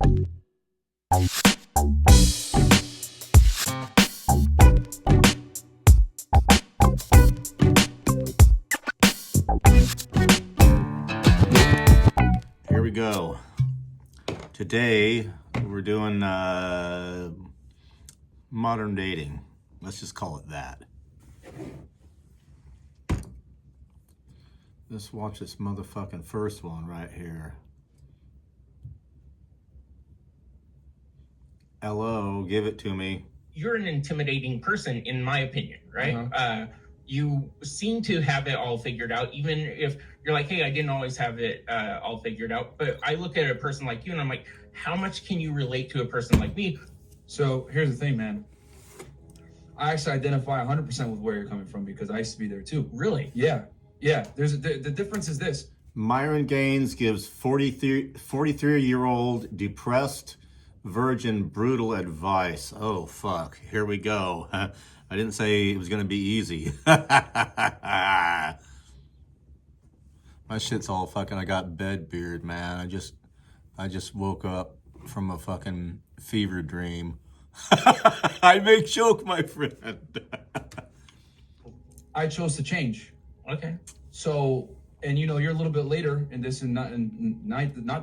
Here we go. Today we're doing modern dating. Let's just call it that. Let's watch this motherfucking first one right here. Hello, give it to me. You're an intimidating person, in my opinion, right? You seem to have it all figured out, even if you're like, hey, I didn't always have it all figured out. But I look at a person like you and I'm like, how much can you relate to a person like me? So here's the thing, man. I actually identify 100% with where you're coming from because I used to be there too. Really? Yeah. The difference is this. Myron Gaines gives 43-year-old depressed virgin brutal advice. Oh, fuck. Here we go. I didn't say it was going to be easy. My shit's all fucking, I got bed beard, man. I just woke up from a fucking fever dream. I make joke, my friend. I chose to change. Okay. So, and you know, you're a little bit later in this and not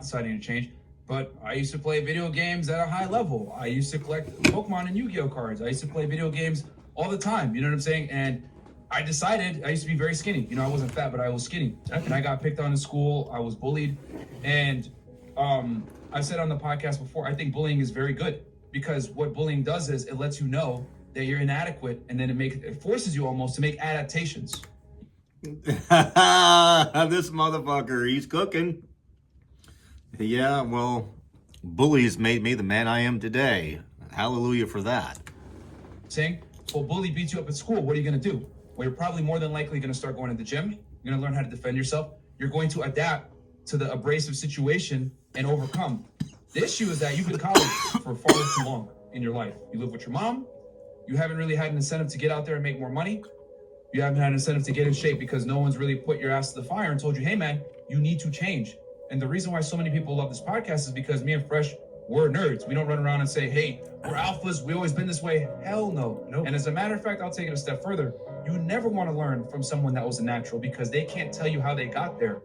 deciding to change, but I used to play video games at a high level. I used to collect Pokemon and Yu-Gi-Oh cards. I used to play video games all the time, you know what I'm saying? And I decided, I used to be very skinny. You know, I wasn't fat, but I was skinny. Okay. And I got picked on in school. I was bullied. And I said on the podcast before, I think bullying is very good because what bullying does is it lets you know that you're inadequate, and then it forces you almost to make adaptations. This motherfucker, he's cooking. Yeah, well, bullies made me the man I am today. Hallelujah for that. Saying, well, bully beats you up at school. What are you going to do? Well, you're probably more than likely going to start going to the gym. You're going to learn how to defend yourself. You're going to adapt to the abrasive situation and overcome. The issue is that you've been in college for far too long in your life. You live with your mom. You haven't really had an incentive to get out there and make more money. You haven't had an incentive to get in shape because no one's really put your ass to the fire and told you, hey, man, you need to change. And the reason why so many people love this podcast is because me and Fresh, we're nerds. We don't run around and say, hey, we're alphas. We've always been this way. Hell no. Nope. And as a matter of fact, I'll take it a step further. You never want to learn from someone that was a natural because they can't tell you how they got there.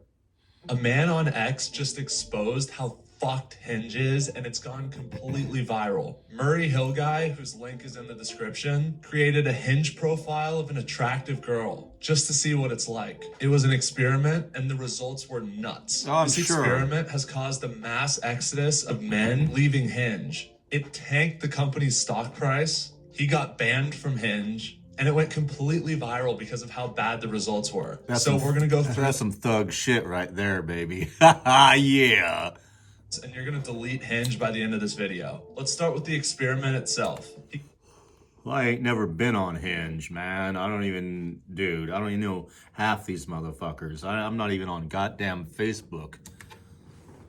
A man on X just exposed how fucked Hinge is, and it's gone completely viral. Murray Hill guy, whose link is in the description, created a Hinge profile of an attractive girl just to see what it's like. It was an experiment, and the results were nuts. Oh, I'm this sure. experiment has caused a mass exodus of men leaving Hinge. It tanked the company's stock price. He got banned from Hinge. And it went completely viral because of how bad the results were. We're going to go through. That's some thug shit right there, baby. Yeah. And you're going to delete Hinge by the end of this video. Let's start with the experiment itself. Well, I ain't never been on Hinge, man. I don't even know half these motherfuckers. I'm not even on goddamn Facebook.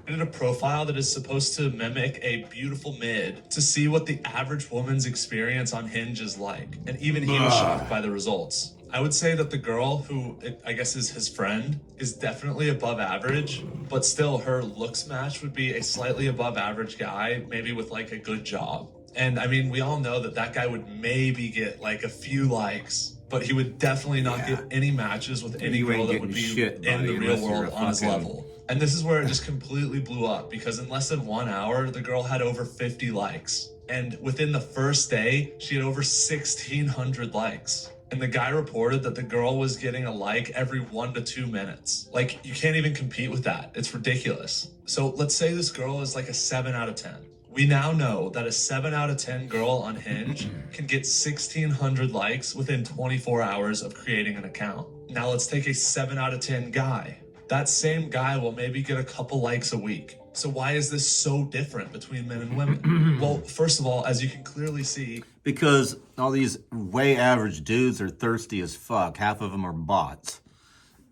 Created a profile that is supposed to mimic a beautiful mid to see what the average woman's experience on Hinge is like. And even he was shocked by the results. I would say that the girl, who I guess is his friend, is definitely above average, but still her looks match would be a slightly above average guy, maybe with like a good job. And I mean, we all know that that guy would maybe get like a few likes, but he would definitely not get any matches with any girl that would be in the real world on his level. And this is where it just completely blew up because in less than 1 hour, the girl had over 50 likes. And within the first day, she had over 1,600 likes. And the guy reported that the girl was getting a like every 1 to 2 minutes. Like, you can't even compete with that. It's ridiculous. So let's say this girl is like a 7 out of 10. We now know that a 7 out of 10 girl on Hinge can get 1,600 likes within 24 hours of creating an account. Now let's take a 7 out of 10 guy. That same guy will maybe get a couple likes a week. So why is this so different between men and women? Well, first of all, as you can clearly see, because all these way average dudes are thirsty as fuck. Half of them are bots.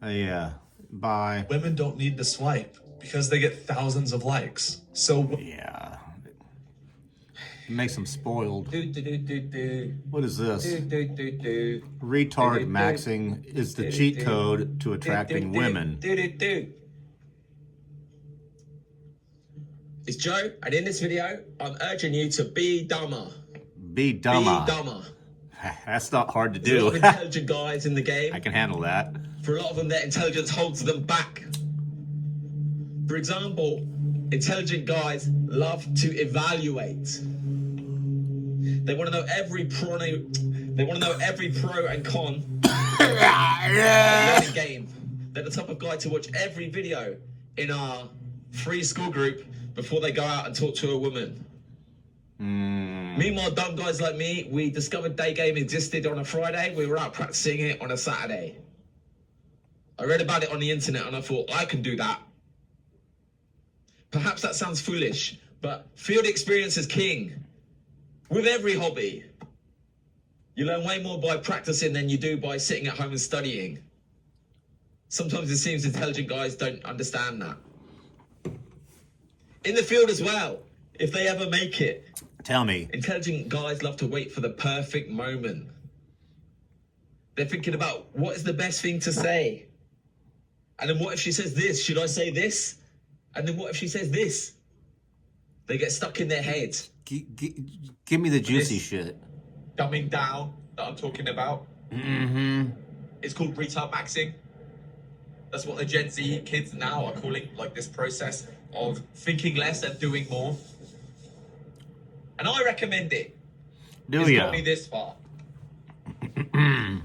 Yeah, bye. Women don't need to swipe because they get thousands of likes. So yeah, it makes them spoiled. What is this? Retard maxing is the cheat code to attracting women. It's Joe, and in this video, I'm urging you to be dumber. Be dumber. Be dumber. That's not hard to There's a lot do. of intelligent guys in the game. I can handle that. For a lot of them, their intelligence holds them back. For example, intelligent guys love to evaluate. They want to know every pro. They want to know every pro and con of the game. They're the type of guy to watch every video in our free school group before they go out and talk to a woman. Meanwhile, dumb guys like me, we discovered day game existed on a Friday. We were out practicing it on a Saturday. I read about it on the internet and I thought, I can do that. Perhaps that sounds foolish, but field experience is king. With every hobby. You learn way more by practicing than you do by sitting at home and studying. Sometimes it seems intelligent guys don't understand that. In the field as well, if they ever make it. Tell me. Intelligent guys love to wait for the perfect moment. They're thinking about what is the best thing to say. And then what if she says this? Should I say this? And then what if she says this? They get stuck in their heads. Give me the juicy shit. Dumbing down that I'm talking about. It's called retard maxing. That's what the Gen Z kids now are calling like this process of thinking less and doing more. And I recommend it. Do It's ya? got me this far.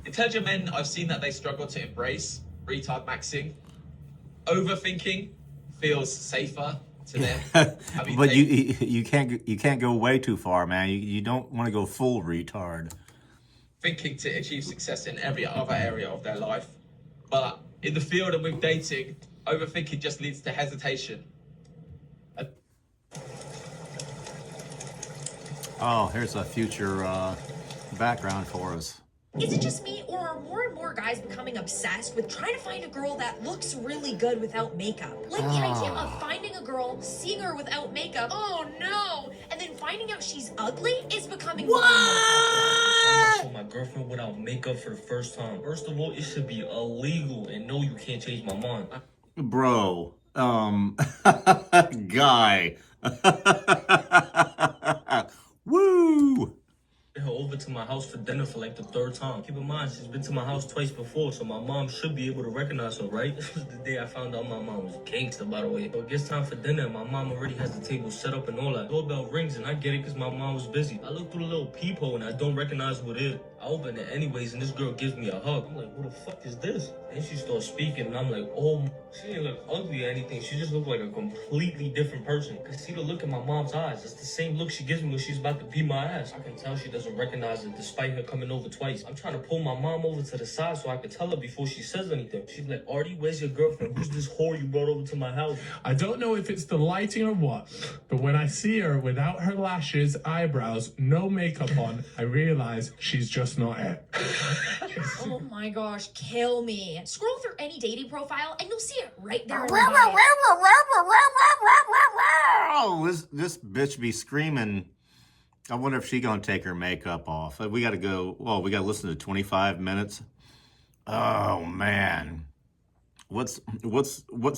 Intelligent men, I've seen that they struggle to embrace retard maxing. Overthinking feels safer to them. I mean, But they- you can't go way too far, man. You don't want to go full retard. thinking to achieve success in every other area of their life. But in the field and with dating, overthinking just leads to hesitation. Oh, here's a future background for us. Is it just me, or are more and more guys becoming obsessed with trying to find a girl that looks really good without makeup? Like the idea of finding a girl, seeing her without makeup, oh no, and then finding out she's ugly is becoming I saw my girlfriend without makeup for the first time. First of all, it should be illegal, and no, you can't change my mind. Bro, guy. Woo! Her over to my house for dinner for like the third time. Keep in mind, she's been to my house twice before, so my mom should be able to recognize her, right? This was the day I found out my mom was gangster, by the way. So it gets time for dinner, and my mom already has the table set up and all that. Doorbell rings, and I get it because my mom was busy. I look through the little peephole, and I don't recognize who it is. I open it anyways, and this girl gives me a hug. I'm like, who the fuck is this? And she starts speaking, and I'm like, oh, she didn't look ugly or anything. She just looked like a completely different person. Cause see the look in my mom's eyes. It's the same look she gives me when she's about to beat my ass. I can tell she doesn't recognize it despite her coming over twice. I'm trying to pull my mom over to the side so I can tell her before she says anything. She's like, Artie, where's your girlfriend? Who's this whore you brought over to my house? I don't know if it's the lighting or what, but when I see her without her lashes, eyebrows, no makeup on, I realize she's just not it. Oh my gosh, kill me. Scroll through any dating profile and you'll see it right there. Oh, this bitch be screaming. I wonder if she gonna take her makeup off. We gotta go. Well, we gotta listen to 25 minutes. Oh man, what's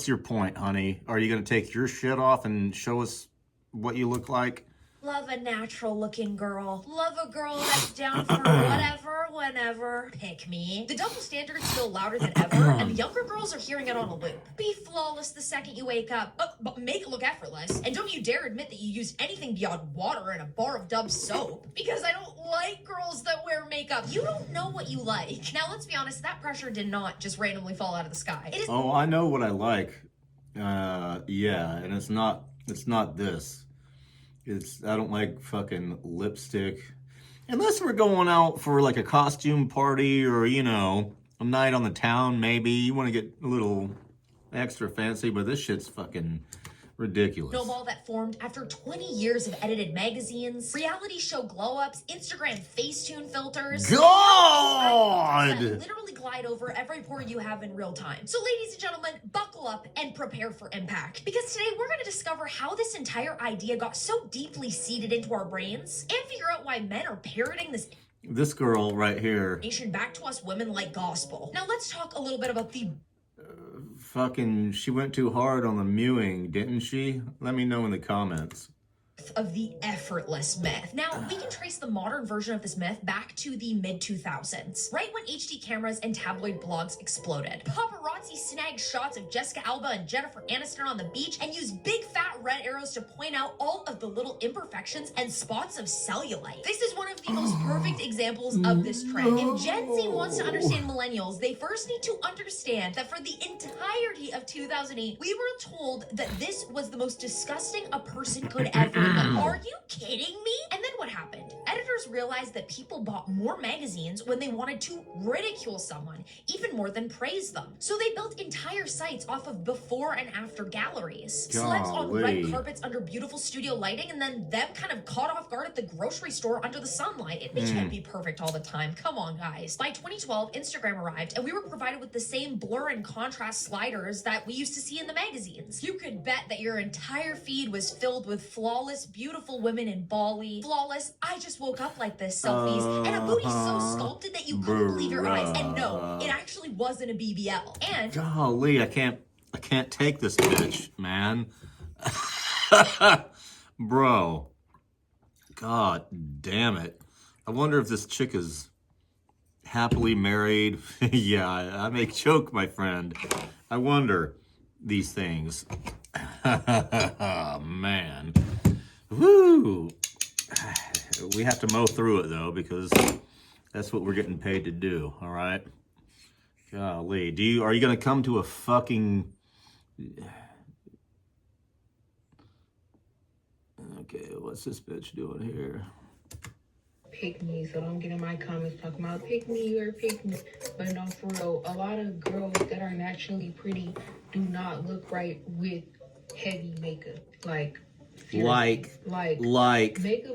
your point, honey? Are you gonna take your shit off and show us what you look like? Love a natural looking girl. Love a girl that's down for whatever, whenever. Pick me. The double standard's still louder than ever, and the younger girls are hearing it on a loop. Be flawless the second you wake up, but make it look effortless. And don't you dare admit that you use anything beyond water and a bar of Dove soap. Because I don't like girls that wear makeup. You don't know what you like. Now, let's be honest, that pressure did not just randomly fall out of the sky. It is. Oh, I know what I like. Yeah, and it's not this. I don't like fucking lipstick. Unless we're going out for like a costume party or, you know, a night on the town, maybe. You want to get a little extra fancy, but this shit's fucking ridiculous. Snowball that formed after 20 years of edited magazines, reality show glow-ups, Instagram Facetune filters. God! That literally glide over every pore you have in real time. So ladies and gentlemen, buckle up and prepare for impact. Because today we're going to discover how this entire idea got so deeply seated into our brains and figure out why men are parroting this girl right here. information back to us women like gospel. Now let's talk a little bit about the fucking, she went too hard on the mewing, didn't she? Let me know in the comments. Of the effortless myth. Now, we can trace the modern version of this myth back to the mid-2000s, right when HD cameras and tabloid blogs exploded. Paparazzi snagged shots of Jessica Alba and Jennifer Aniston on the beach and used big fat red arrows to point out all of the little imperfections and spots of cellulite. This is one of the most perfect examples of this trend. If Gen Z wants to understand millennials, they first need to understand that for the entirety of 2008, we were told that this was the most disgusting a person could ever look. Are you kidding me? And then what happened? Editors realized that people bought more magazines when they wanted to ridicule someone, even more than praise them. So they built entire sites off of before and after galleries. Celebs on red carpets under beautiful studio lighting, and then them kind of caught off guard at the grocery store under the sunlight. It can't be perfect all the time. Come on, guys. By 2012, Instagram arrived, and we were provided with the same blur and contrast sliders that we used to see in the magazines. You could bet that your entire feed was filled with flawless, beautiful women in Bali, flawless, I just woke up like this selfies, and a booty so sculpted that you couldn't believe your eyes. And no, it actually wasn't a BBL. And golly, I can't take this bitch, man. Bro. God damn it. I wonder if this chick is happily married. Yeah, I make joke, my friend. I wonder these things. Man. Woo! We have to mow through it, though, because that's what we're getting paid to do, all right? Golly. Are you going to come to a fucking... Okay, what's this bitch doing here? Pick me, so don't get in my comments talking about pick me or pick me. But no, for real, a lot of girls that are naturally pretty do not look right with heavy makeup. Like makeup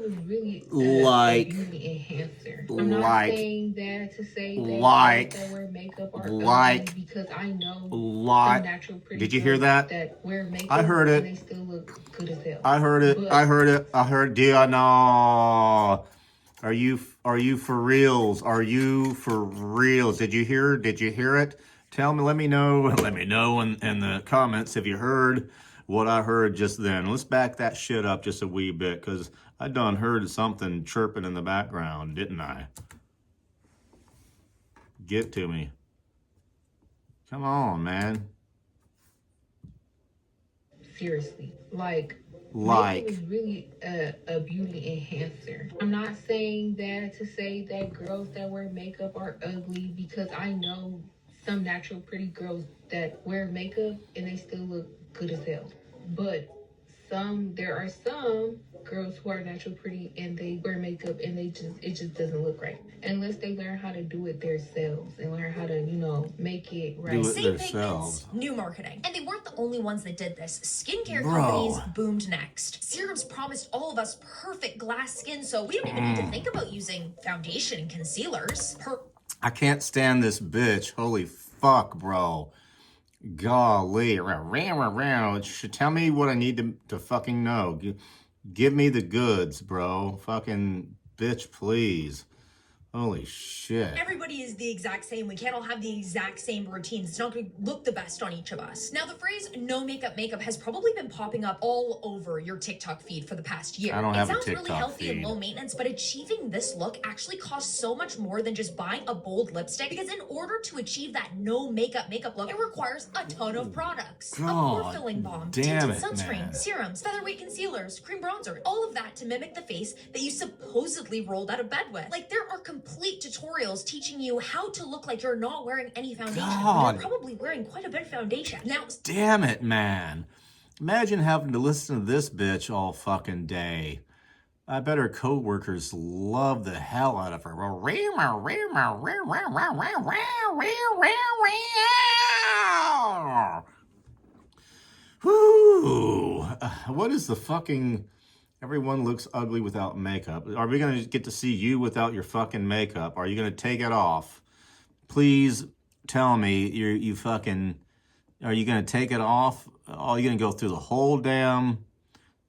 is really a beauty enhancer. I'm not saying that to say that girls that wear makeup are ugly, because I know some natural pretty Did you hear that? That wear makeup I heard it. and they still look good as hell. I heard it. But I heard Diana. Are you for reals? Are you for reals? Did you hear it? Tell me, let me know in the comments if you heard what I heard just then. Let's back that shit up just a wee bit, because I done heard something chirping in the background, didn't I? Get to me. Come on, man. Seriously, makeup is really a beauty enhancer. I'm not saying that to say that girls that wear makeup are ugly, because I know some natural pretty girls that wear makeup and they still look good as hell. But there are some girls who are natural pretty and they wear makeup and it just doesn't look right. Unless they learn how to do it themselves and learn how to, make it right. same pigments, new marketing. And they weren't the only ones that did this. Skincare companies boomed next. Serums promised all of us perfect glass skin, so we don't even need to think about using foundation and concealers. I can't stand this bitch. Holy fuck, bro. Golly. Tell me what I need to fucking know. Give me the goods, bro. Fucking bitch, please. Holy shit. Everybody is the exact same. We can't all have the exact same routines. It's not going to look the best on each of us. Now, the phrase no makeup has probably been popping up all over your TikTok feed for the past year. I don't have a TikTok TikTok really healthy feed. and low maintenance, but achieving this look actually costs so much more than just buying a bold lipstick, because in order to achieve that no makeup look, it requires a ton of products. A pore filling balm, tinted sunscreen, serums, featherweight concealers, cream bronzer, all of that to mimic the face that you supposedly rolled out of bed with. Like, there are complete tutorials teaching you how to look like you're not wearing any foundation. You're probably wearing quite a bit of foundation. Now, damn it, man. Imagine having to listen to this bitch all fucking day. I bet her co-workers love the hell out of her. Whoo! What is the fucking... Everyone looks ugly without makeup. Are we going to get to see you without your fucking makeup? Are you going to take it off? Please tell me you fucking... Are you going to take it off? Are you going to go through the whole damn...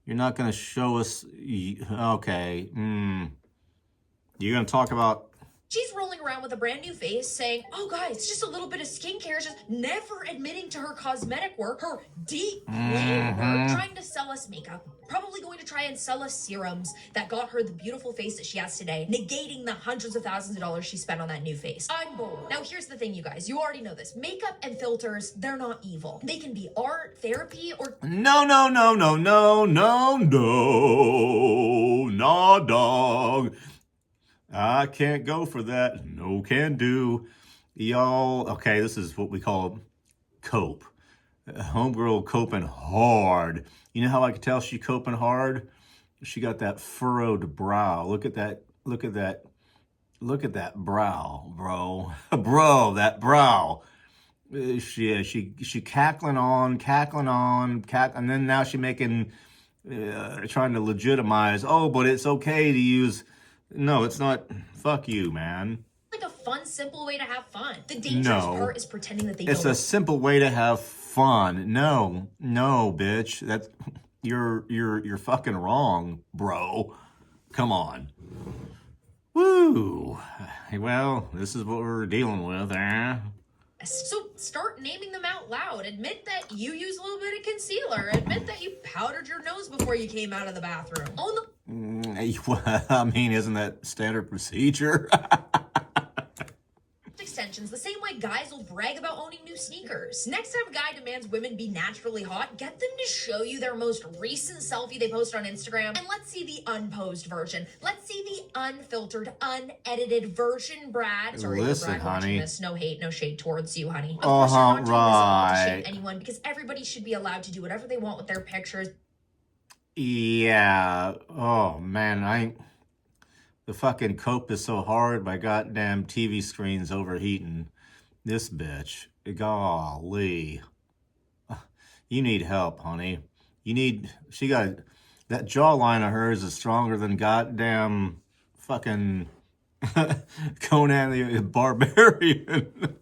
You're not going to show us... Okay. You're going to talk about She's rolling around with a brand new face saying, oh guys, it's just a little bit of skincare. She's just never admitting to her cosmetic work, her deep clean work, trying to sell us makeup. Probably going to try and sell us serums that got her the beautiful face that she has today, negating the hundreds of thousands of dollars she spent on that new face. I'm bored. Now here's the thing, you guys. You already know this. Makeup and filters, they're not evil. They can be art, therapy, or... No, no, no, no, no, no, no, no, dog. I can't go for that. No can do. Y'all, okay, this is what we call cope. Homegirl coping hard. You know how I can tell she coping hard? She got that furrowed brow. Look at that. Look at that. Look at that brow, bro. Bro, that brow. She cackling on, and then now she making, trying to legitimize, oh, but it's okay to use, no, it's not, fuck you, man. Like a fun, simple way to have fun. The dangerous part is pretending that they It's don't. a simple way to have fun. No, bitch. That's, you're fucking wrong, bro. Come on. Woo. Well, this is what we're dealing with, eh? So start naming them out loud. Admit that you use a little bit of concealer. Admit that you powdered your nose before you came out of the bathroom. Own the I mean, isn't that standard procedure? extensions the same way guys will brag about owning new sneakers. Next time a guy demands women be naturally hot, get them to show you their most recent selfie they post on Instagram, and let's see the unposed version. Let's see the unfiltered, unedited version, Brad. Sorry, Listen, Brad, watching honey. this. No hate, no shade towards you, honey. Of course, you're not doing this at all to shame anyone, because everybody should be allowed to do whatever they want with their pictures. Yeah. Oh, man, the fucking cope is so hard, my goddamn TV screen's overheating. This bitch. Golly. You need help, honey. She got, that jawline of hers is stronger than goddamn fucking Conan the Barbarian.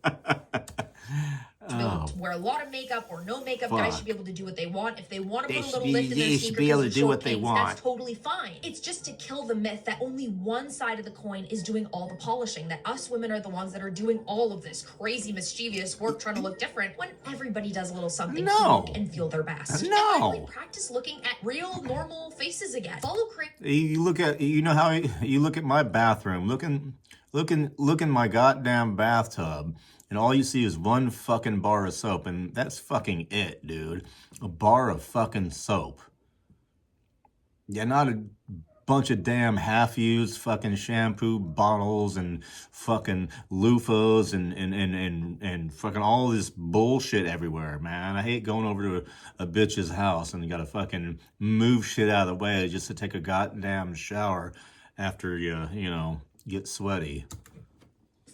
To wear a lot of makeup or no makeup, guys should be able to do what they want. If they want to put a little lift in their should sneakers, be able to do what they want. That's totally fine. It's just to kill the myth that only one side of the coin is doing all the polishing, that us women are the ones that are doing all of this crazy, mischievous work trying to look different, when everybody does a little something to look and feel their best. And finally, practice looking at real, normal faces again. Follow You look at, you know how you look at my bathroom, look in my goddamn bathtub, and all you see is one fucking bar of soap, and that's fucking it, dude. A bar of fucking soap. Yeah, not a bunch of damn half-used fucking shampoo bottles and fucking loofahs and fucking all this bullshit everywhere, man. I hate going over to a bitch's house and you gotta fucking move shit out of the way just to take a goddamn shower after you know, get sweaty.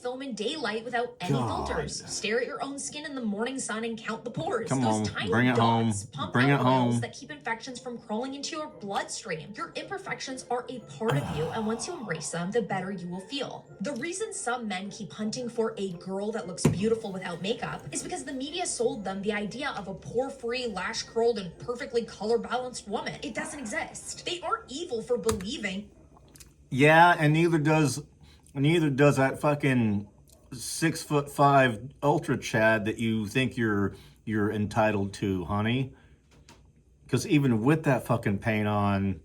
film in daylight without any filters. Stare at your own skin in the morning sun and count the pores. Come Those on, tiny bring it home. dots pump Bring out it home. oils that keep infections from crawling into your bloodstream. Your imperfections are a part of you, and once you embrace them, the better you will feel. The reason some men keep hunting for a girl that looks beautiful without makeup is because the media sold them the idea of a pore-free, lash-curled, and perfectly color-balanced woman. It doesn't exist. They aren't evil for believing. Yeah, and neither does that fucking 6'5" ultra Chad that you think you're entitled to, honey. Because even with that fucking paint on,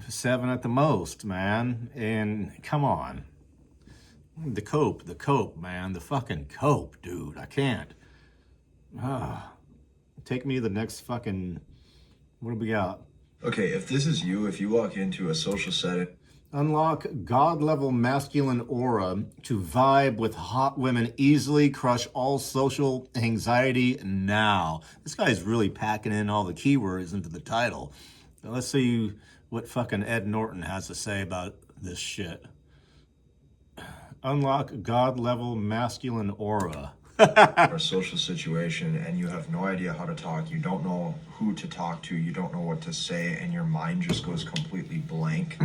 7 at the most, man. And come on, the cope, man, the fucking cope, dude. I can't. Take me to the next fucking. What do we got? Okay, if this is you, if you walk into a social setting. Unlock God-level masculine aura to vibe with hot women easily, crush all social anxiety now. This guy's really packing in all the keywords into the title. Now let's see what fucking Ed Norton has to say about this shit. Unlock God-level masculine aura. Or a social situation and you have no idea how to talk, you don't know who to talk to, you don't know what to say, and your mind just goes completely blank.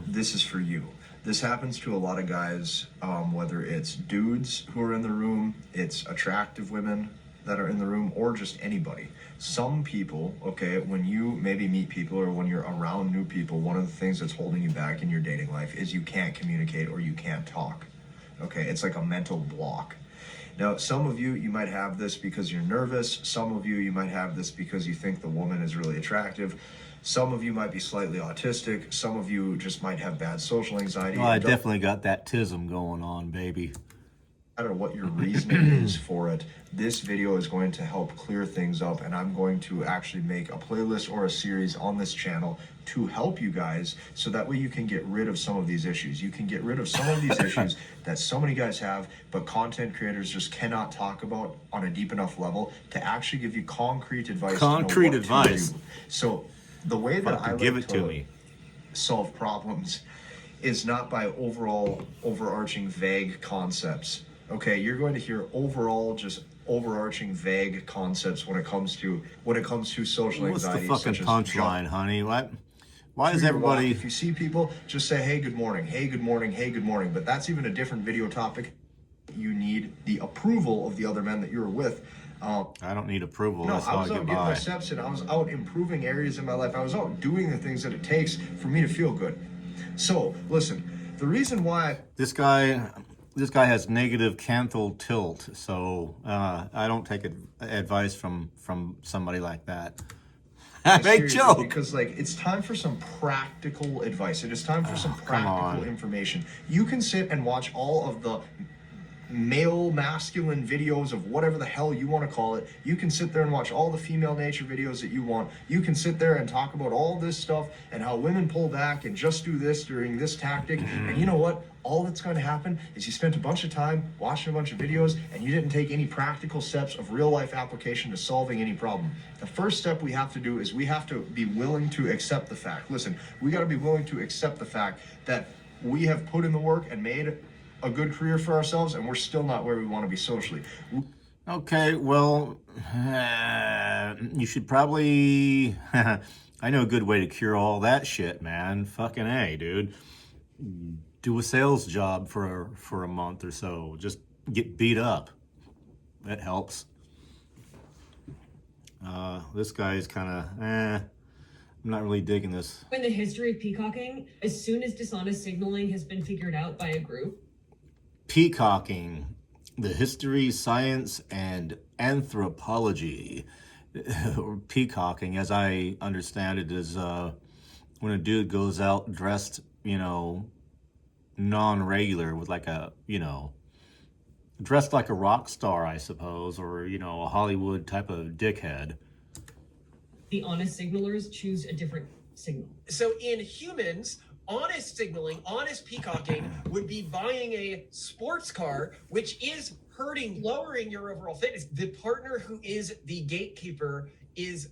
This is for you. This happens to a lot of guys, whether it's dudes who are in the room, it's attractive women, that are in the room, or just anybody. Some people, okay, when you maybe meet people or when you're around new people, one of the things that's holding you back in your dating life is you can't communicate or you can't talk. Okay, it's like a mental block. Now, some of you might have this because you're nervous. Some of you might have this because you think the woman is really attractive. Some of you might be slightly autistic. Some of you just might have bad social anxiety. Well, I definitely got that tism going on, baby. No matter what your reasoning is for it, this video is going to help clear things up, and I'm going to actually make a playlist or a series on this channel to help you guys, so that way you can get rid of some of these issues. You can get rid of some of these issues that so many guys have, but content creators just cannot talk about on a deep enough level to actually give you concrete advice. Concrete advice. So the way that I give like it to me. solve problems is not by overarching vague concepts. Okay, you're going to hear overall just overarching vague concepts when it comes to social What's anxiety. the fucking punchline, honey? What? Why is everybody? If you see people, just say, "Hey, good morning. Hey, good morning. Hey, good morning." But that's even a different video topic. You need the approval of the other men that you're with. I don't need approval. No, That's I how was I out get getting my by. steps in. I was out improving areas in my life. I was out doing the things that it takes for me to feel good. So, listen, the reason why This guy has negative canthal tilt, so I don't take advice from somebody like that. Big seriously, joke. because like it's time for some practical advice. It is time for some practical information. You can sit and watch all of the male masculine videos of whatever the hell you want to call it. You can sit there and watch all the female nature videos that you want. You can sit there and talk about all this stuff and how women pull back and just do this during this tactic. And you know what? All that's going to happen is you spent a bunch of time watching a bunch of videos and you didn't take any practical steps of real life application to solving any problem. The first step we have to do is we have to be willing to accept the fact. Listen, we got to be willing to accept the fact that we have put in the work and made a good career for ourselves, and we're still not where we want to be socially. Okay, well, you should probably. I know a good way to cure all that shit, man. Fucking A, dude. Do a sales job for a month or so. Just get beat up. That helps. This guy's kind of, I'm not really digging this. In the history of peacocking, as soon as dishonest signaling has been figured out by a group, Peacocking, the history, science, and anthropology. Peacocking, as I understand it, is when a dude goes out dressed, non-regular with like a, dressed like a rock star, I suppose, or, a Hollywood type of dickhead. the honest signalers choose a different signal. So in humans, honest signaling, honest peacocking would be buying a sports car, which is lowering your overall fitness. The partner who is the gatekeeper is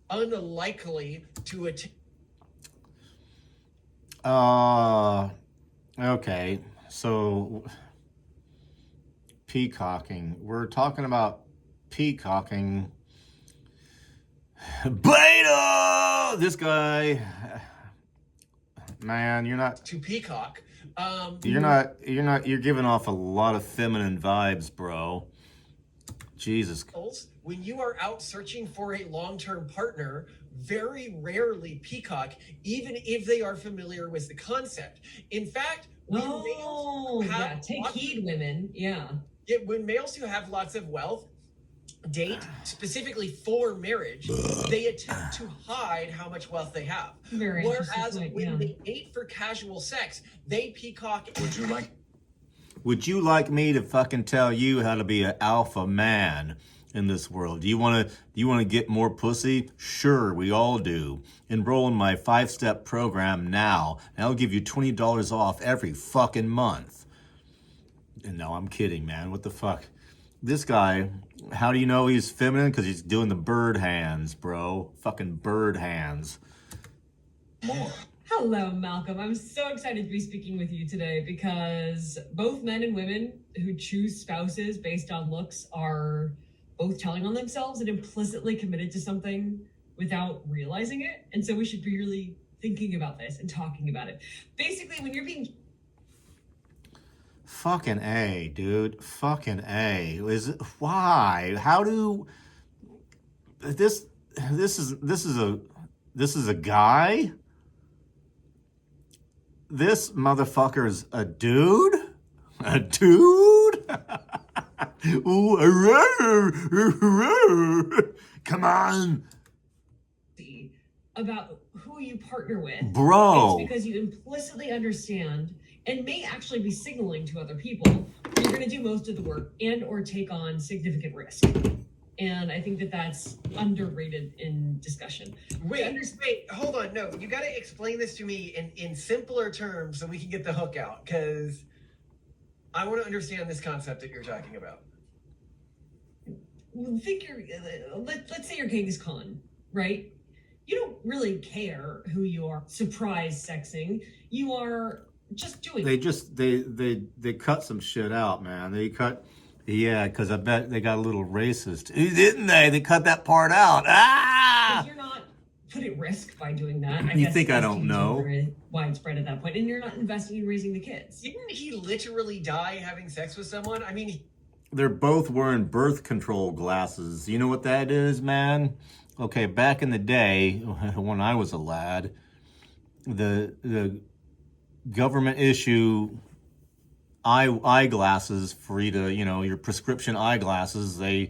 unlikely to attend. Okay, so peacocking. We're talking about peacocking. Beta! This guy, man, you're not to peacock. You're giving off a lot of feminine vibes, bro. Jesus. When you are out searching for a long-term partner, very rarely peacock, even if they are familiar with the concept. In fact, when males have take heed, women. When males who have lots of wealth date specifically for marriage, they attempt to hide how much wealth they have. Whereas when they date for casual sex, they peacock. Would you like me to fucking tell you how to be an alpha man in this world? Do you want to get more pussy? Sure, we all do. Enroll in my 5-step program now, and I'll give you $20 off every fucking month. And no, I'm kidding, man. What the fuck? This guy, how do you know he's feminine? Because he's doing the bird hands, bro. Fucking bird hands. More. Hello, Malcolm. I'm so excited to be speaking with you today because both men and women who choose spouses based on looks are both telling on themselves and implicitly committed to something without realizing it. And so we should be really thinking about this and talking about it. Basically, when you're being... Fucking A, dude. Fucking A. Why? How do this is a guy? This motherfucker's a dude? A dude? Ooh, come on. About who you partner with. Bro. It's because you implicitly understand and may actually be signaling to other people you're going to do most of the work and or take on significant risk. And I think that that's underrated in discussion. Wait, hold on. No, you got to explain this to me in simpler terms so we can get the hook out, because I want to understand this concept that you're talking about. Let's say you're Genghis Khan, right? You don't really care who you are surprise sexing. You are just doing They cut some shit out, man. Because I bet they got a little racist, didn't they? They cut that part out. Because you're not put at risk by doing that. You think I don't know? Very widespread at that point, and you're not investing in raising the kids. Didn't he literally die having sex with someone? I mean, They're both wearing birth control glasses. You know what that is, man? Okay, back in the day, when I was a lad, the government issue eyeglasses for you to, your prescription eyeglasses, they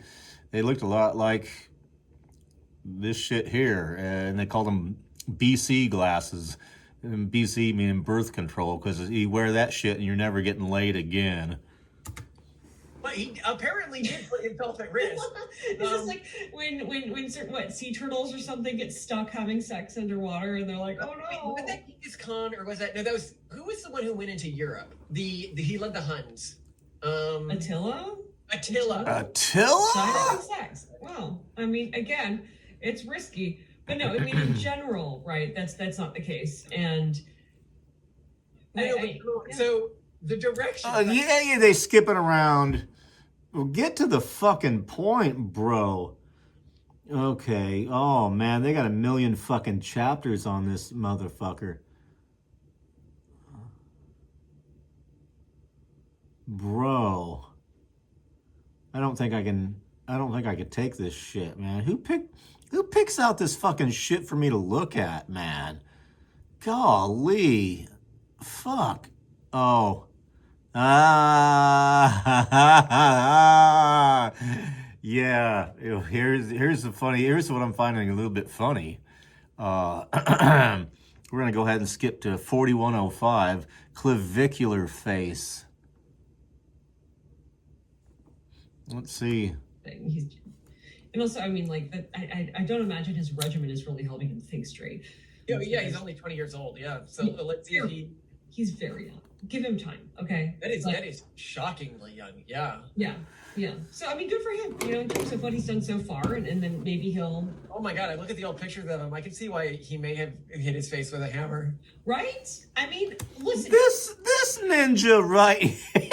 looked a lot like this shit here, and they called them BC glasses. And BC meaning birth control, because you wear that shit and you're never getting laid again. but he apparently did put himself at risk. It's just like when certain sea turtles or something get stuck having sex underwater, and they're like, oh no. Was that Genghis Khan, or was that who was the one who went into Europe? He led the Huns. Attila. Attila? Sex. Well, I mean, again, it's risky, but no, I mean in general, right? That's not the case, and so the direction. Yeah, they skipping around. Well, get to the fucking point, bro. Okay. Oh man, they got 1 million fucking chapters on this motherfucker. Bro. I don't think I could take this shit, man. Who picks out this fucking shit for me to look at, man? Golly. Fuck. Oh. Yeah. Here's what I'm finding a little bit funny. We're gonna go ahead and skip to 4105, clavicular face. Let's see. And also, I mean, like, I don't imagine his regimen is really helping him think straight. Yeah, he's only 20 years old. Yeah, so let's see if he's very young. Give him time, okay? That is shockingly young. Yeah. Yeah. So I mean, good for him. In terms of what he's done so far, and then maybe he'll. Oh my God! I look at the old pictures of him. I can see why he may have hit his face with a hammer. Right? I mean, listen. This ninja right here.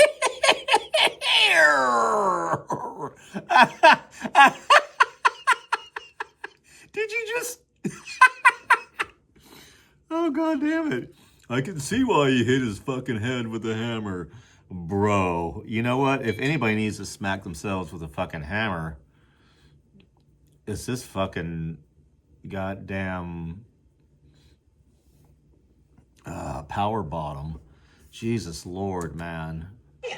Did you just? Oh God damn it! I can see why he hit his fucking head with a hammer. Bro, you know what? If anybody needs to smack themselves with a fucking hammer, it's this fucking goddamn power bottom. Jesus Lord, man.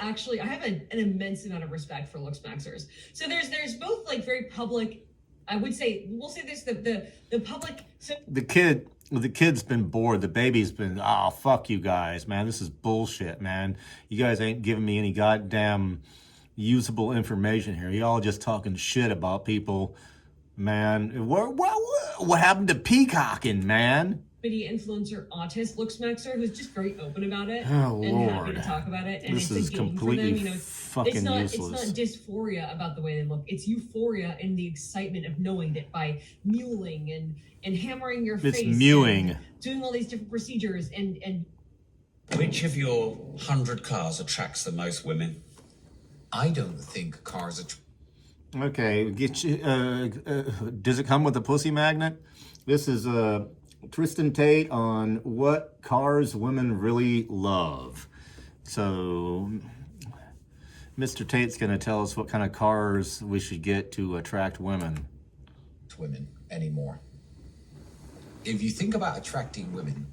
I have an immense amount of respect for looks maxers. So there's both like very public. I would say we'll say this the public. So The kid's been bored. The baby's been, oh, fuck you guys, man. This is bullshit, man. You guys ain't giving me any goddamn usable information here. Y'all just talking shit about people, man. What happened to peacocking, man? Media influencer autist looks maxer who's just very open about it Oh, and Lord. happy to talk about it. And This it's is a game completely for them. fucking useless. It's not dysphoria about the way they look. It's euphoria in the excitement of knowing that by mewling and hammering your face. It's mewing. Doing all these different procedures and Which of your 100 cars attracts the most women? I don't think cars are. Okay, does it come with a pussy magnet? This is Tristan Tate on what cars women really love. So Mr. Tate's going to tell us what kind of cars we should get to attract women. Women anymore. If you think about attracting women,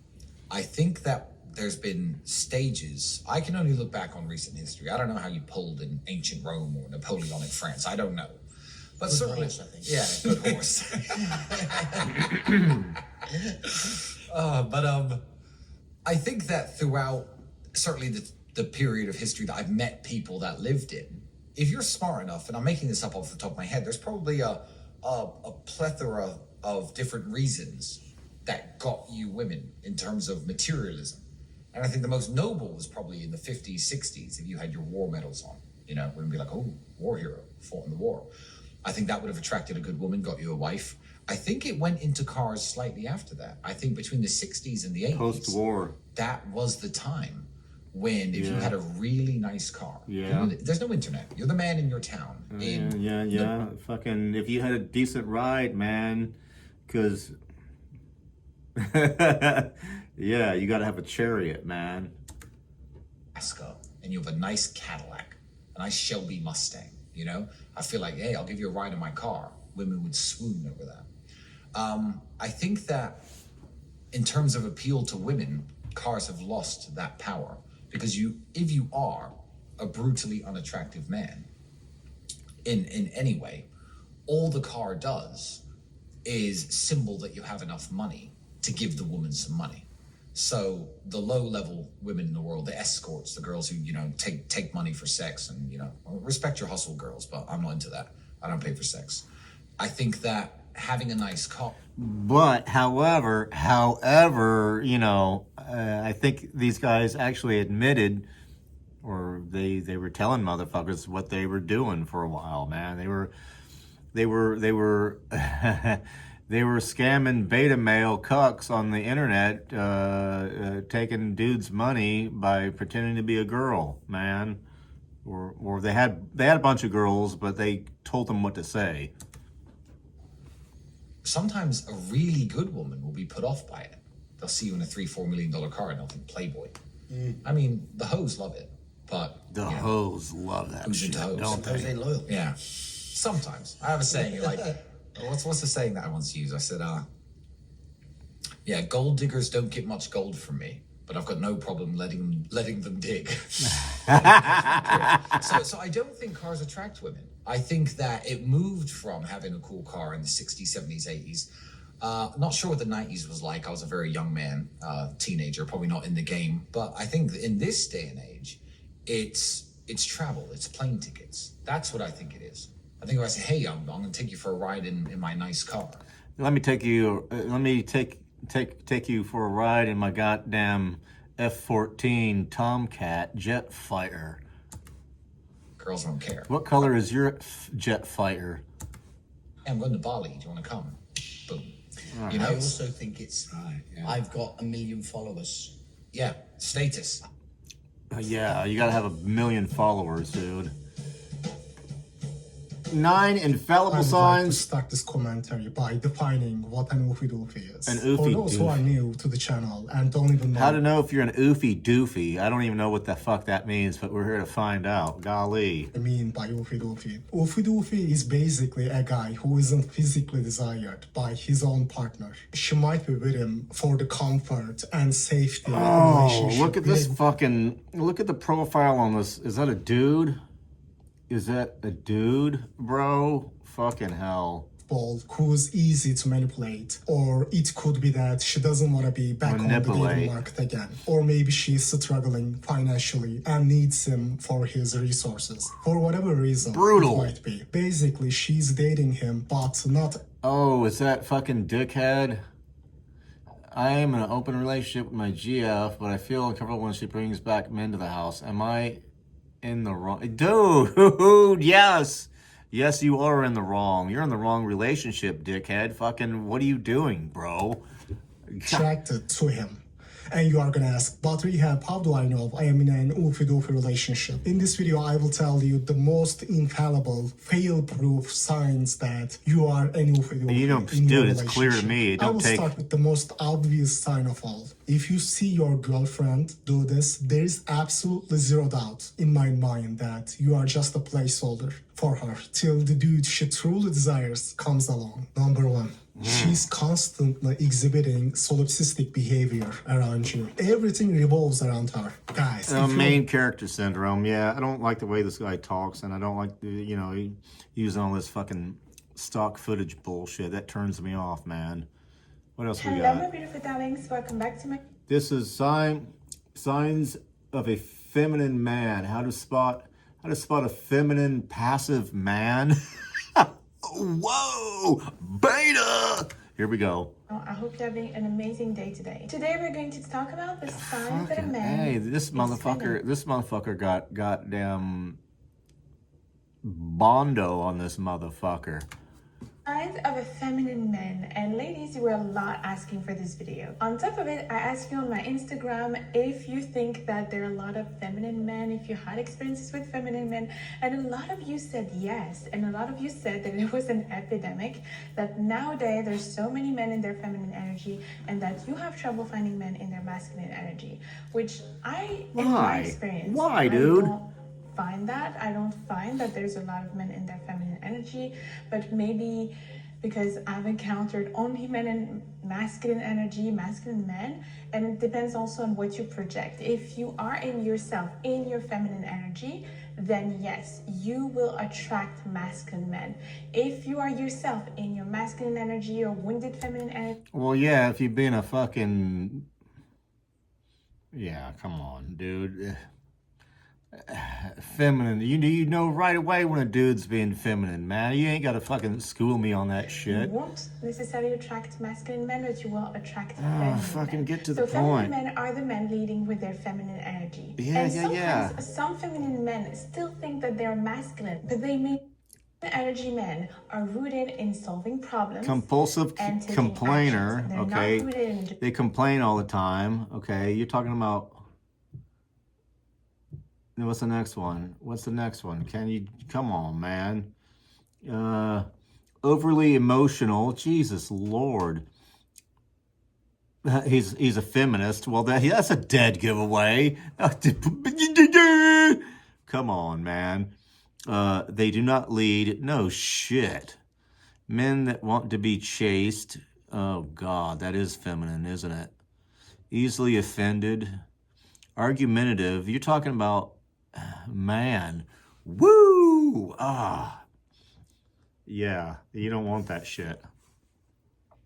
I think that there's been stages. I can only look back on recent history. I don't know how you pulled in ancient Rome or Napoleonic France. I don't know. But Good certainly, horse, I think. yeah, good horse. I think that throughout certainly the period of history that I've met people that lived in, if you're smart enough, and I'm making this up off the top of my head, there's probably a plethora of different reasons that got you women in terms of materialism. And I think the most noble was probably in the 50s, 60s, if you had your war medals on. You know, women be like, oh, war hero, fought in the war. I think that would have attracted a good woman, got you a wife. I think it went into cars slightly after that. I think between the 60s and the 80s, Post-war. that was the time when if you had a really nice car, Yeah. there's no internet. You're the man in your town. Yeah. Fucking, if you had a decent ride, man, because, yeah, you got to have a chariot, man. And you have a nice Cadillac, a nice Shelby Mustang, you know? I feel like, hey, I'll give you a ride in my car. Women would swoon over that. I think that in terms of appeal to women, cars have lost that power because if you are a brutally unattractive man in any way, all the car does is symbol that you have enough money to give the woman some money. So the low-level women in the world, the escorts, the girls who, you know, take money for sex and, you know, respect your hustle, girls, but I'm not into that. I don't pay for sex. I think that having a nice car. But, however, you know, I think these guys actually admitted, or they were telling motherfuckers what they were doing for a while, man. They were they were scamming beta male cucks on the internet, taking dudes' money by pretending to be a girl, man. Or they had a bunch of girls, but they told them what to say. Sometimes a really good woman will be put off by it. They'll see you in a $3-4 million car and they'll think Playboy. I mean, the hoes love it, but the hoes love that who's shit, into hoes? don't they? loyal. Yeah. Sometimes. I have a saying like, what's the saying that I once used? I said, yeah, gold diggers don't get much gold from me, but I've got no problem letting them dig. So I don't think cars attract women. I think that it moved from having a cool car in the 60s, 70s, 80s. Not sure what the 90s was like. I was a very young man, teenager, probably not in the game. But I think in this day and age, it's travel, it's plane tickets. That's what I think it is. I think if I say, hey, I'm going to take you for a ride in my nice car. Let me take you for a ride in my goddamn F-14 Tomcat jet fighter. Girls don't care. What color is your jet fighter? Hey, I'm going to Bali. Do you want to come? Boom. You know, I also think it's, I've got 1 million followers. Yeah, status. Yeah, you gotta have 1 million followers, dude. 9 infallible I would signs. like to start this commentary by defining what an oofy doofy is. An oofy For those who are doofy. new to the channel and don't even know How to know if you're an oofy doofy. I don't even know what the fuck that means, but we're here to find out. Golly. I mean by oofy doofy. Oofy doofy is basically a guy who isn't physically desired by his own partner. She might be with him for the comfort and safety of the Oh, relationship. look at this fucking... Look at the profile on this. Is that a dude? Is that a dude, bro? Fucking hell. Who's easy to manipulate, or it could be that she doesn't want to be back on the dating market again, or maybe she's struggling financially and needs him for his resources for whatever reason. Brutal. It might be. Basically, she's dating him, but not. Oh, is that fucking dickhead? I am in an open relationship with my GF, but I feel uncomfortable when she brings back men to the house. Am I in the wrong? Dude, yes. Yes, you are in the wrong. You're in the wrong relationship, dickhead. Fucking, what are you doing, bro? Attracted to him. And you are gonna ask, but Rehab, how do I know I am in an oofy-doofy relationship? In this video, I will tell you the most infallible, fail-proof signs that you are an oofy-doofy You know, in your dude, it's clear to me. It I don't will take. start with the most obvious sign of all. If you see your girlfriend do this, there is absolutely zero doubt in my mind that you are just a placeholder for her till the dude she truly desires comes along. Number one. She's constantly exhibiting solipsistic behavior around you. Everything revolves around her. Guys, Main character syndrome. Yeah, I don't like the way this guy talks, and I don't like the, you know, he using all this fucking stock footage bullshit. That turns me off, man. What else we got? Hello, my beautiful darlings. Welcome back to my... This is signs of a feminine man. How to spot a feminine passive man. Whoa, beta. Here we go. I hope you're having an amazing day today. Today we're going to talk about the signs that a man... Hey, this motherfucker got goddamn Bondo on this motherfucker. Signs of a feminine man. And ladies, you were a lot asking for this video. On top of it, I asked you on my Instagram if you think that there are a lot of feminine men, if you had experiences with feminine men, and a lot of you said yes, and a lot of you said that it was an epidemic, that nowadays there's so many men in their feminine energy, and that you have trouble finding men in their masculine energy, which in my experience, Why, dude? I don't find that there's a lot of men in their feminine energy, but maybe because I've encountered only men in masculine energy, masculine men, and it depends also on what you project. If you are in yourself, in your feminine energy, then yes, you will attract masculine men. If you are yourself in your masculine energy or wounded feminine energy... Well, yeah, if you've been a fucking... Yeah, come on, dude. Feminine. You know right away when a dude's being feminine, man. You ain't got to fucking school me on that shit. You won't necessarily attract masculine men, but you will attract feminine fucking men. get to so the point. Feminine men are the men leading with their feminine energy. Yeah, and yeah. some feminine men still think that they're masculine, but they may... Energy men are rooted in solving problems. Compulsive and taking complainer. actions. They're Okay. not rooted in... They complain all the time. Okay. You're talking about... What's the next one? What's the next one? Can you... Come on, man. Overly emotional. Jesus Lord. He's a feminist. Well, that's a dead giveaway. Come on, man. They do not lead. No shit. Men that want to be chased. Oh, God. That is feminine, isn't it? Easily offended. Argumentative. You're talking about... Man. Woo! Ah. Yeah. You don't want that shit.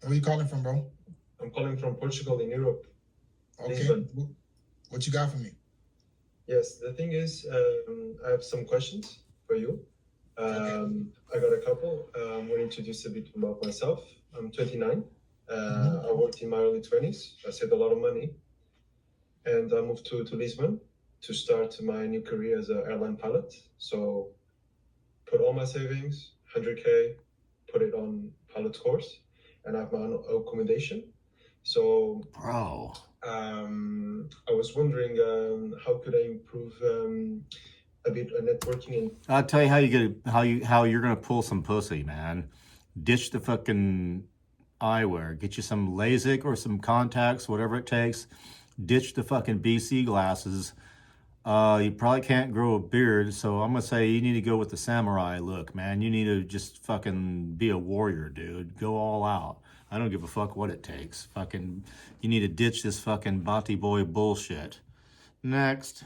Where you calling from, bro? I'm calling from Portugal in Europe. Okay. Lisbon. What you got for me? Yes, the thing is, I have some questions for you. I got a couple. I'm going to introduce a bit about myself. I'm 29. I worked in my early 20s. I saved a lot of money. And I moved to Lisbon to start my new career as an airline pilot. So put all my savings, 100K, put it on pilot course, and I have my own accommodation. So, bro, I was wondering how could I improve a bit of networking? And I'll tell you how you're gonna pull some pussy, man. Ditch the fucking eyewear. Get you some LASIK or some contacts, whatever it takes. Ditch the fucking BC glasses. You probably can't grow a beard, so I'm gonna say you need to go with the samurai look, man. You need to just fucking be a warrior, dude. Go all out. I don't give a fuck what it takes. Fucking, you need to ditch this fucking bati boy bullshit. Next.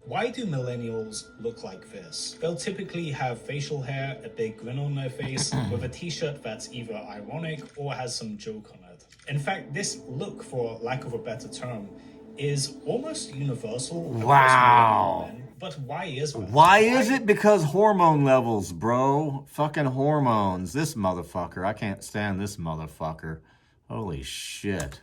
Why do millennials look like this? They'll typically have facial hair, a big grin on their face, with a t-shirt that's either ironic or has some joke on it. In fact, this look, for lack of a better term, is almost universal. Wow. Men. But why is that? Why is it? Because hormone levels, bro. Fucking hormones. This motherfucker. I can't stand this motherfucker. Holy shit.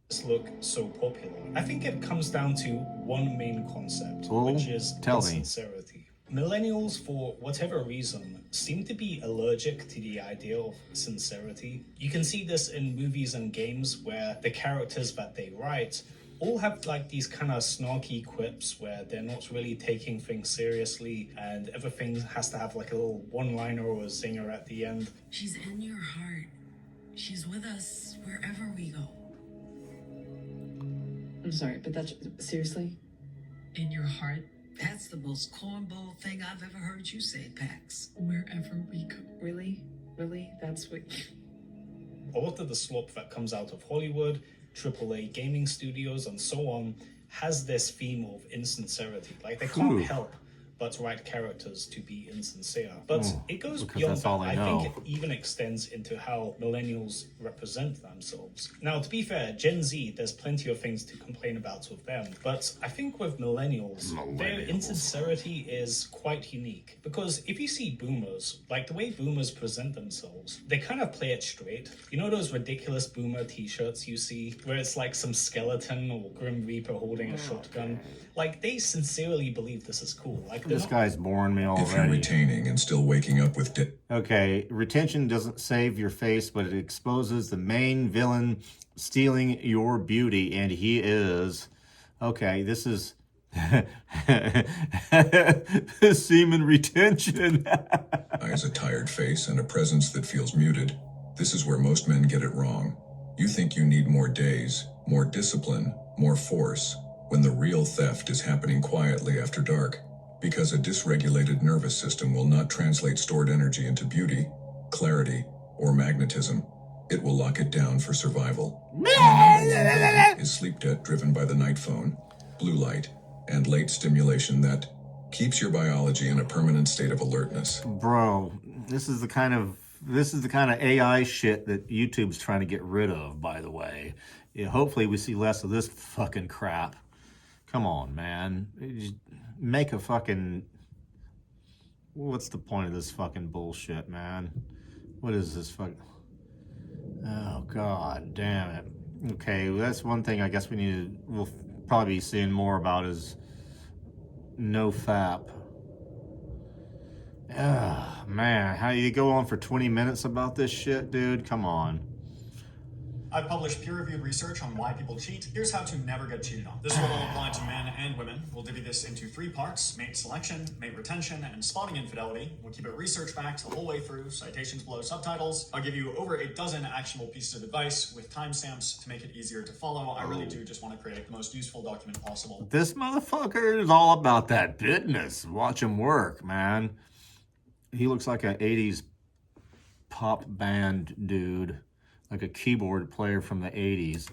This look so popular? I think it comes down to one main concept, Oh, which is tell me. insincerity. Millennials, for whatever reason, seem to be allergic to the idea of sincerity. You can see this in movies and games where the characters that they write all have like these kind of snarky quips where they're not really taking things seriously and everything has to have like a little one-liner or a zinger at the end. She's in your heart. She's with us wherever we go. I'm sorry, but that's seriously? In your heart? That's the most cornball thing I've ever heard you say, Pax. Wherever we go. Really? Really? That's what... A lot of the slop that comes out of Hollywood, AAA gaming studios, and so on, has this theme of insincerity. Like, they can't help but write characters to be insincere. But it goes beyond that. I think it even extends into how millennials represent themselves. Now, to be fair, Gen Z, there's plenty of things to complain about with them. But I think with millennials, their insincerity is quite unique. Because if you see boomers, like the way boomers present themselves, they kind of play it straight. You know those ridiculous boomer t-shirts you see, where it's like some skeleton or Grim Reaper holding a shotgun? Like, they sincerely believe this is cool. Like, this guy's boring me already. If you're retaining and still waking up with... Okay, retention doesn't save your face, but it exposes the main villain stealing your beauty, and he is... Okay, this is... semen retention. Eyes, a tired face, and a presence that feels muted. This is where most men get it wrong. You think you need more days, more discipline, more force, when the real theft is happening quietly after dark. Because a dysregulated nervous system will not translate stored energy into beauty, clarity, or magnetism. It will lock it down for survival. And the number one villain is sleep debt driven by the night phone, blue light, and late stimulation that keeps your biology in a permanent state of alertness. Bro, this is the kind of AI shit that YouTube's trying to get rid of, by the way. Yeah, hopefully we see less of this fucking crap. Come on, man. Just make a fucking... What's the point of this fucking bullshit, man? What is this fucking... Oh, god damn it. Okay, well, that's one thing I guess we'll probably be seeing more about is no FAP. Ah, man, how you go on for 20 minutes about this shit, dude? Come on. I've published peer-reviewed research on why people cheat. Here's how to never get cheated on. This will all apply to men and women. We'll divvy this into 3 parts: mate selection, mate retention, and spotting infidelity. We'll keep it research-backed the whole way through, citations below subtitles. I'll give you over a dozen actionable pieces of advice with timestamps to make it easier to follow. I really do just want to create the most useful document possible. This motherfucker is all about that business. Watch him work, man. He looks like an 80s pop band dude. Like a keyboard player from the 80s.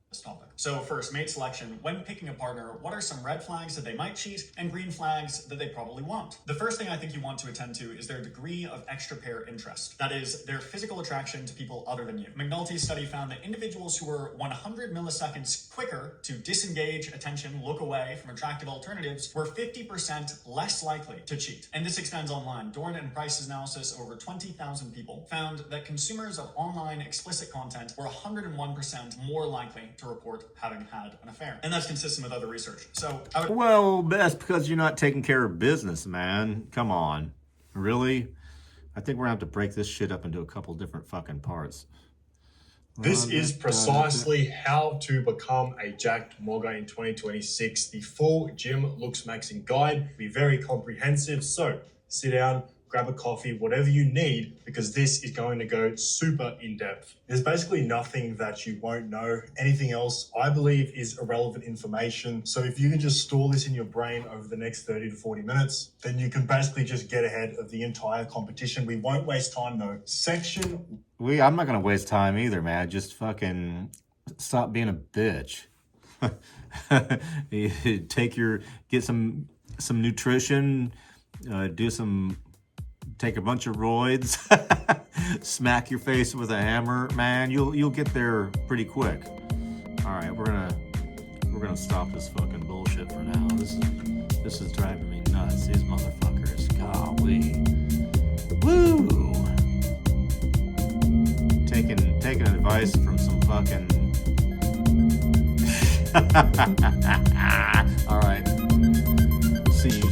This topic. So first, mate selection. When picking a partner, what are some red flags that they might cheat and green flags that they probably won't? The first thing I think you want to attend to is their degree of extra pair interest. That is, their physical attraction to people other than you. McNulty's study found that individuals who were 100 milliseconds quicker to disengage attention, look away from attractive alternatives, were 50% less likely to cheat. And this extends online. Dorn and Price's analysis of over 20,000 people found that consumers of online explicit content were 101% more likely to report having had an affair. And that's consistent with other research. So I would... Well, that's because you're not taking care of business, man. Come on. Really? I think we're gonna have to break this shit up into a couple different fucking parts. This is precisely how to become a jacked mogger in 2026. The full gym looks maxing guide will be very comprehensive. So sit down, grab a coffee, whatever you need, because this is going to go super in-depth. There's basically nothing that you won't know. Anything else, I believe, is irrelevant information. So if you can just store this in your brain over the next 30 to 40 minutes, then you can basically just get ahead of the entire competition. We won't waste time though. I'm not gonna waste time either, man. Just fucking stop being a bitch. Get some nutrition, take a bunch of roids, smack your face with a hammer, man. You'll get there pretty quick. All right, we're gonna stop this fucking bullshit for now. This is driving me nuts. These motherfuckers, golly, woo! Taking advice from some fucking. All right, see you.